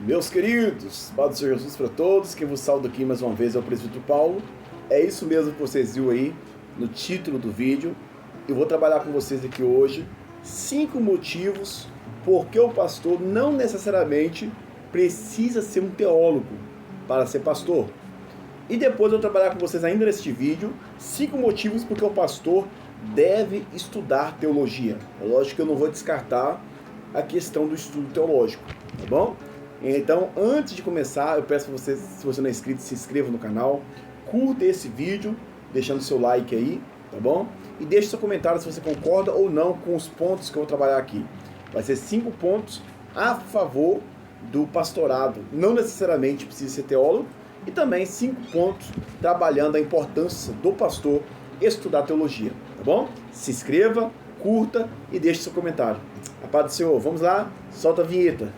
Meus queridos, paz do Senhor Jesus para todos, que vos saúdo aqui mais uma vez é o presbítero Paulo. É isso mesmo que vocês viram aí no título do vídeo. Eu vou trabalhar com vocês aqui hoje 5 motivos por que o pastor não necessariamente precisa ser um teólogo para ser pastor. E depois eu vou trabalhar com vocês ainda neste vídeo 5 motivos por que o pastor deve estudar teologia. É lógico que eu não vou descartar a questão do estudo teológico, tá bom? Então, antes de começar, eu peço para você, se você não é inscrito, se inscreva no canal, curta esse vídeo, deixando seu like aí, tá bom? E deixe seu comentário se você concorda ou não com os pontos que eu vou trabalhar aqui. Vai ser 5 pontos a favor do pastorado. Não necessariamente precisa ser teólogo. E também 5 pontos trabalhando a importância do pastor estudar teologia, tá bom? Se inscreva, curta e deixe seu comentário. A paz do Senhor. Vamos lá, solta a vinheta.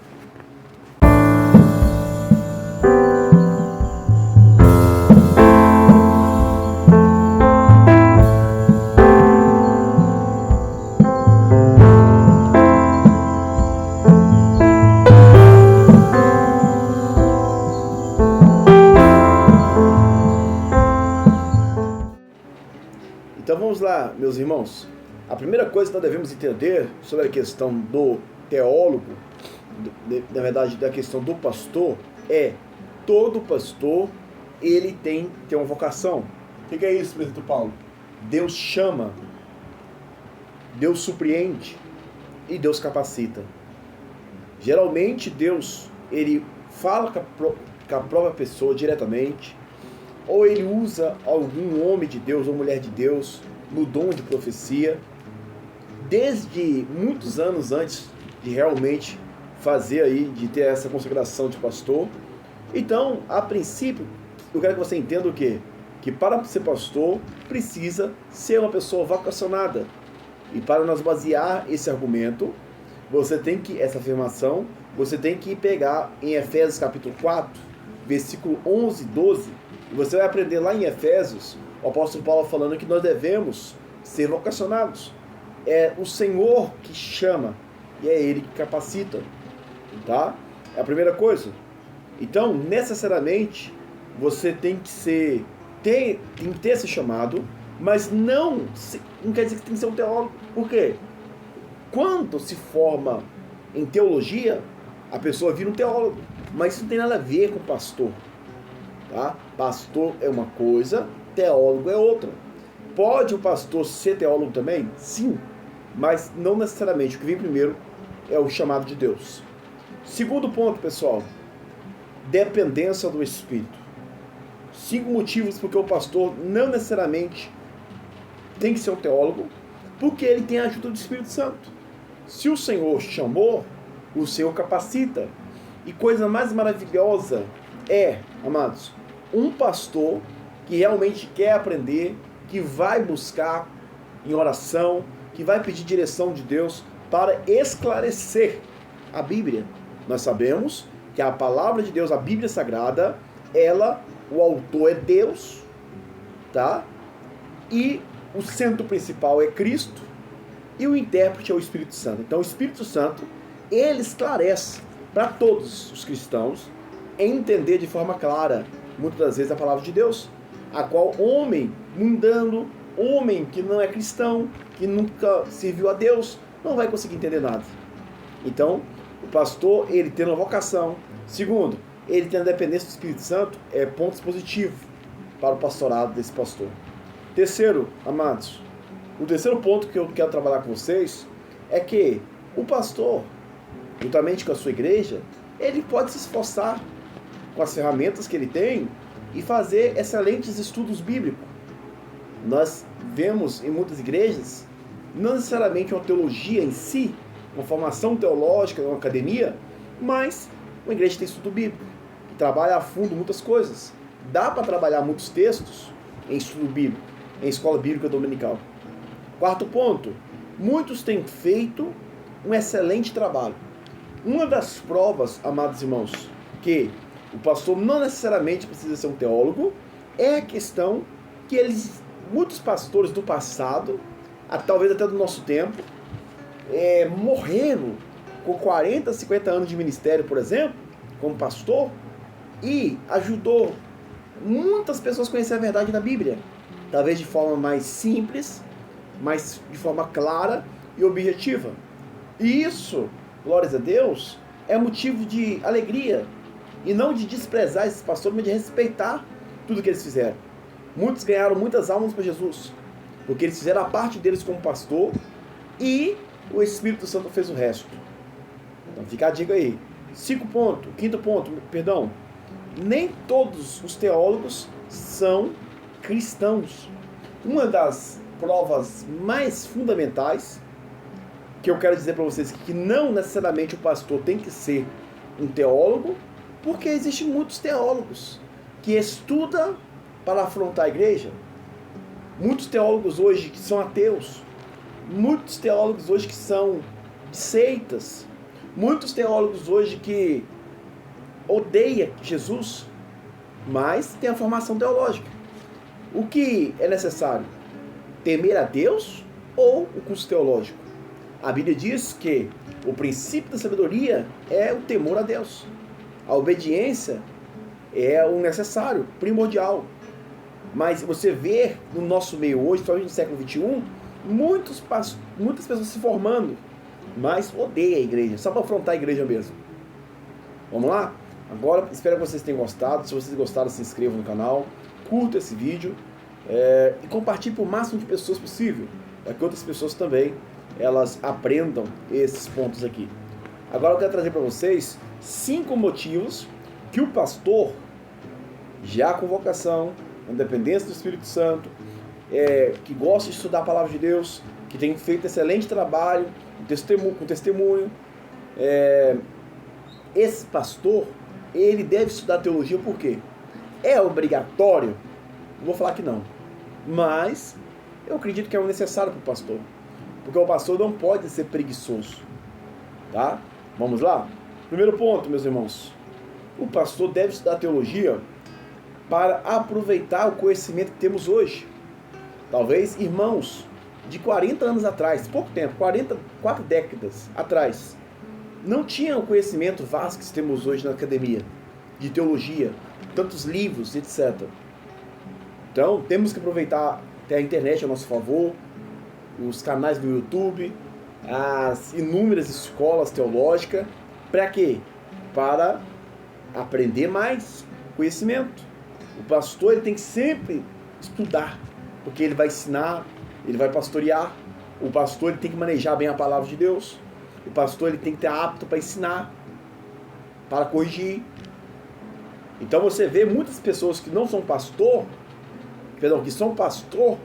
Então vamos lá, meus irmãos. A primeira coisa que nós devemos entender sobre a questão do teólogo, na verdade da questão do pastor, é todo pastor, ele tem uma vocação. O que é isso, presbítero Paulo? Deus chama, Deus surpreende e Deus capacita. Geralmente Deus, ele fala com a própria pessoa diretamente, ou ele usa algum homem de Deus ou mulher de Deus no dom de profecia, desde muitos anos antes de realmente fazer aí, de ter essa consagração de pastor. Então, a princípio, eu quero que você entenda o quê? Que para ser pastor, precisa ser uma pessoa vocacionada. E para nós basear esse argumento, essa afirmação, você tem que pegar em Efésios capítulo 4, versículo 11 e 12, e você vai aprender lá em Efésios, o apóstolo Paulo falando que nós devemos ser vocacionados. É o Senhor que chama e é Ele que capacita, tá? É a primeira coisa. Então, necessariamente, você tem que ter esse chamado, mas não quer dizer que tem que ser um teólogo. Por quê? Quando se forma em teologia, a pessoa vira um teólogo, mas isso não tem nada a ver com pastor. Tá? Pastor é uma coisa, teólogo é outra. Pode o pastor ser teólogo também? Sim, mas não necessariamente. O que vem primeiro é o chamado de Deus. Segundo ponto, pessoal, dependência do Espírito. 5 motivos porque o pastor não necessariamente tem que ser um teólogo, porque ele tem a ajuda do Espírito Santo. Se o Senhor chamou, o Senhor capacita. E coisa mais maravilhosa é, amados, um pastor que realmente quer aprender, que vai buscar em oração, que vai pedir direção de Deus para esclarecer a Bíblia. Nós sabemos que a palavra de Deus, a Bíblia Sagrada, o autor é Deus, tá? E o centro principal é Cristo e o intérprete é o Espírito Santo. Então o Espírito Santo, ele esclarece para todos os cristãos entender de forma clara, muitas das vezes, a palavra de Deus, a qual homem mundano, homem que não é cristão, que nunca serviu a Deus, não vai conseguir entender nada. Então, o pastor, ele tendo uma vocação. Segundo, ele tendo a dependência do Espírito Santo, é ponto positivo para o pastorado desse pastor. Terceiro, amados, o terceiro ponto que eu quero trabalhar com vocês é que o pastor, juntamente com a sua igreja, ele pode se esforçar com as ferramentas que ele tem e fazer excelentes estudos bíblicos. Nós vemos em muitas igrejas, não necessariamente uma teologia em si, uma formação teológica, uma academia, mas uma igreja que tem estudo bíblico, que trabalha a fundo muitas coisas. Dá para trabalhar muitos textos em estudo bíblico, em escola bíblica dominical. Quarto ponto, muitos têm feito um excelente trabalho. Uma das provas, amados irmãos, que o pastor não necessariamente precisa ser um teólogo, é a questão que muitos pastores do passado, talvez até do nosso tempo, morreram com 40, 50 anos de ministério, por exemplo, como pastor e ajudou muitas pessoas a conhecer a verdade da Bíblia, talvez de forma mais simples, mas de forma clara e objetiva. E isso, glórias a Deus, é motivo de alegria e não de desprezar esses pastores, mas de respeitar tudo que eles fizeram. Muitos ganharam muitas almas para Jesus, porque eles fizeram a parte deles como pastor e o Espírito Santo fez o resto. Então fica a dica aí. Quinto ponto, perdão. Nem todos os teólogos são cristãos. Uma das provas mais fundamentais que eu quero dizer para vocês que não necessariamente o pastor tem que ser um teólogo, porque existem muitos teólogos que estudam para afrontar a igreja. Muitos teólogos hoje que são ateus, muitos teólogos hoje que são de seitas, muitos teólogos hoje que odeiam Jesus, mas tem a formação teológica. O que é necessário? Temer a Deus ou o curso teológico? A Bíblia diz que o princípio da sabedoria é o temor a Deus. A obediência é o necessário, primordial. Mas você vê no nosso meio hoje, principalmente no século XXI, muitas pessoas se formando, mas odeiam a igreja, só para afrontar a igreja mesmo. Vamos lá? Agora, espero que vocês tenham gostado. Se vocês gostaram, se inscrevam no canal, curta esse vídeo e compartilhe para o máximo de pessoas possível, para que outras pessoas também elas aprendam esses pontos aqui. Agora eu quero trazer para vocês 5 motivos que o pastor, já com vocação, com dependência do Espírito Santo, que gosta de estudar a palavra de Deus, que tem feito excelente trabalho com testemunho, esse pastor, ele deve estudar teologia. Por quê? É obrigatório? Não vou falar que não, mas eu acredito que é necessário para o pastor, porque o pastor não pode ser preguiçoso, tá? Vamos lá? Primeiro ponto, meus irmãos, o pastor deve estudar teologia para aproveitar o conhecimento que temos hoje. Talvez irmãos de 40 anos atrás, pouco tempo, 4 décadas atrás, não tinham o conhecimento vasto que temos hoje na academia, de teologia, tantos livros, etc. Então, temos que aproveitar a internet a nosso favor, os canais do YouTube, as inúmeras escolas teológicas. Para quê? Para aprender mais conhecimento. O pastor ele tem que sempre estudar, porque ele vai ensinar, ele vai pastorear. O pastor ele tem que manejar bem a palavra de Deus. O pastor ele tem que estar apto para ensinar, para corrigir. Então você vê muitas pessoas que não são que são pastor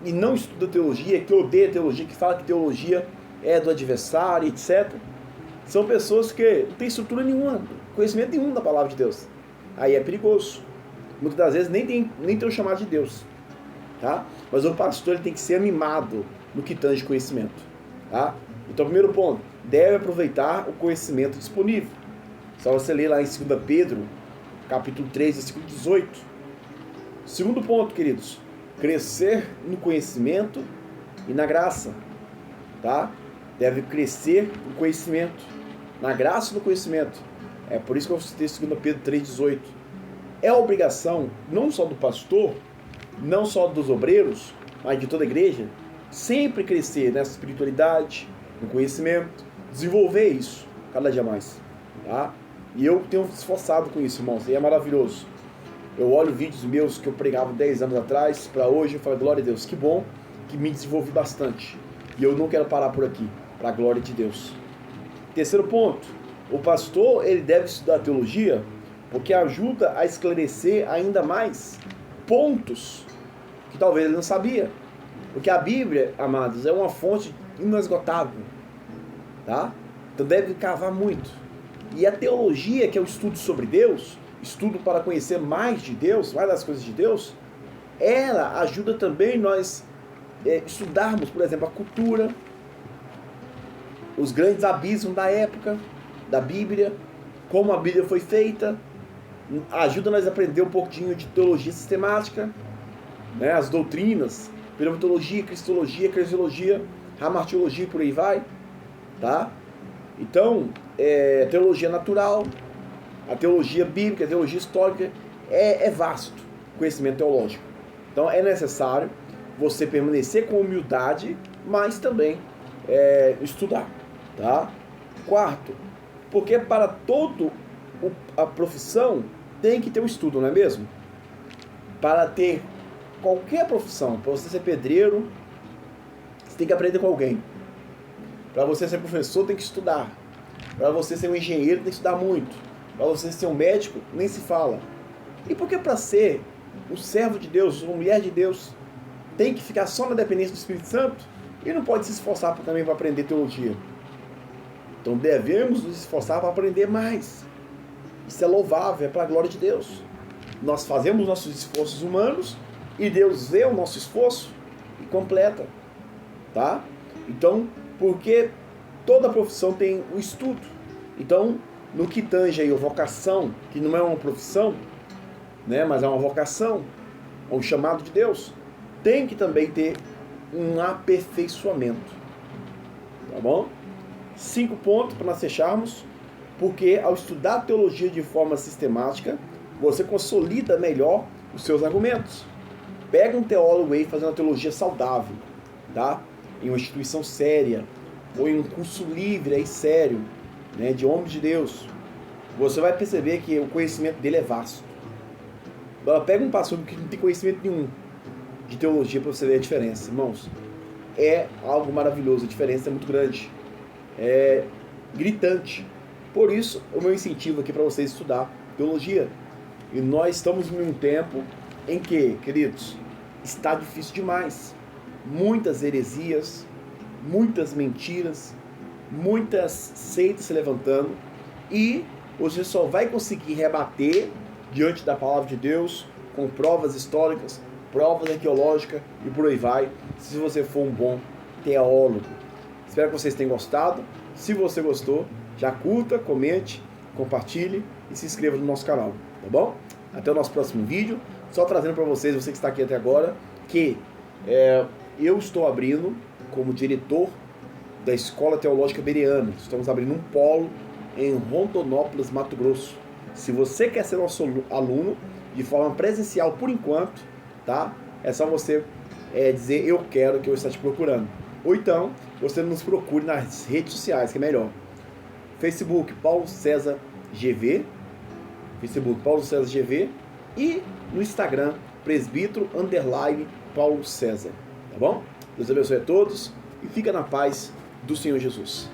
e não estudam teologia, que odeiam teologia, que falam que teologia é do adversário, etc. São pessoas que não têm estrutura nenhuma, conhecimento nenhum da palavra de Deus. Aí é perigoso. Muitas das vezes nem tem o chamado de Deus, tá? Mas o pastor ele tem que ser mimado no que tange conhecimento, tá? Então, primeiro ponto, deve aproveitar o conhecimento disponível. Só você ler lá em 2 Pedro, capítulo 3, versículo 18. Segundo ponto, queridos, crescer no conhecimento e na graça, tá? Deve crescer no conhecimento, na graça e no conhecimento. É por isso que eu citei 2 Pedro 3, 18. É obrigação, não só do pastor, não só dos obreiros, mas de toda a igreja, sempre crescer nessa espiritualidade, no conhecimento, desenvolver isso cada dia mais, tá? E eu tenho esforçado com isso, irmãos, e é maravilhoso. Eu olho vídeos meus que eu pregava 10 anos atrás para hoje, eu falo, glória a Deus, que bom que me desenvolvi bastante. E eu não quero parar por aqui, para a glória de Deus. Terceiro ponto, o pastor ele deve estudar teologia porque ajuda a esclarecer ainda mais pontos que talvez ele não sabia. Porque a Bíblia, amados, é uma fonte inesgotável, tá? Então deve cavar muito. E a teologia, que é o estudo sobre Deus, estudo para conhecer mais de Deus, mais das coisas de Deus, ela ajuda também nós estudarmos, por exemplo, a cultura, os grandes abismos da época, da Bíblia, como a Bíblia foi feita, ajuda nós a aprender um pouquinho de teologia sistemática, né, as doutrinas, pneumatologia, cristologia, eclesiologia, hamartiologia, por aí vai, tá? Então, teologia natural, A teologia bíblica, a teologia histórica é vasto, conhecimento teológico. Então é necessário você permanecer com humildade, mas também estudar, tá? Quarto, porque para toda a profissão tem que ter um estudo, não é mesmo? Para ter qualquer profissão, para você ser pedreiro, você tem que aprender com alguém. Para você ser professor, tem que estudar. Para você ser um engenheiro, tem que estudar muito. Para você ser um médico, nem se fala. E por que para ser um servo de Deus, uma mulher de Deus, tem que ficar só na dependência do Espírito Santo e não pode se esforçar também para aprender teologia? Então devemos nos esforçar para aprender mais. Isso é louvável, é para a glória de Deus. Nós fazemos nossos esforços humanos e Deus vê o nosso esforço e completa, tá? Então, porque toda profissão tem um estudo. Então, no que tange aí a vocação, que não é uma profissão, né, mas é uma vocação, é um chamado de Deus, tem que também ter um aperfeiçoamento. Tá bom? 5 pontos para nós fecharmos, porque ao estudar teologia de forma sistemática, você consolida melhor os seus argumentos. Pega um teólogo aí fazendo uma teologia saudável, tá? Em uma instituição séria, ou em um curso livre aí sério, né, de homens de Deus. Você vai perceber que o conhecimento dele é vasto. Agora pega um pastor que não tem conhecimento nenhum de teologia para você ver a diferença, irmãos. É algo maravilhoso, a diferença é muito grande. É gritante. Por isso, o meu incentivo aqui para vocês estudar teologia. E nós estamos em um tempo em que, queridos, está difícil demais. Muitas heresias, muitas mentiras, muitas seitas se levantando, e você só vai conseguir rebater diante da palavra de Deus com provas históricas, provas arqueológicas e por aí vai, se você for um bom teólogo. Espero que vocês tenham gostado. Se você gostou, já curta, comente, compartilhe e se inscreva no nosso canal, tá bom? Até o nosso próximo vídeo. Só trazendo para vocês, você que está aqui até agora, que eu estou abrindo como diretor da Escola Teológica Bereana. Estamos abrindo um polo em Rondonópolis, Mato Grosso. Se você quer ser nosso aluno de forma presencial por enquanto, tá? É só você dizer eu quero, que eu estou te procurando. Ou então, você nos procure nas redes sociais, que é melhor. Facebook, Paulo César GV. Facebook, Paulo César GV. E no Instagram, presbítero_Paulo César. Tá bom? Deus abençoe a todos e fica na paz do Senhor Jesus.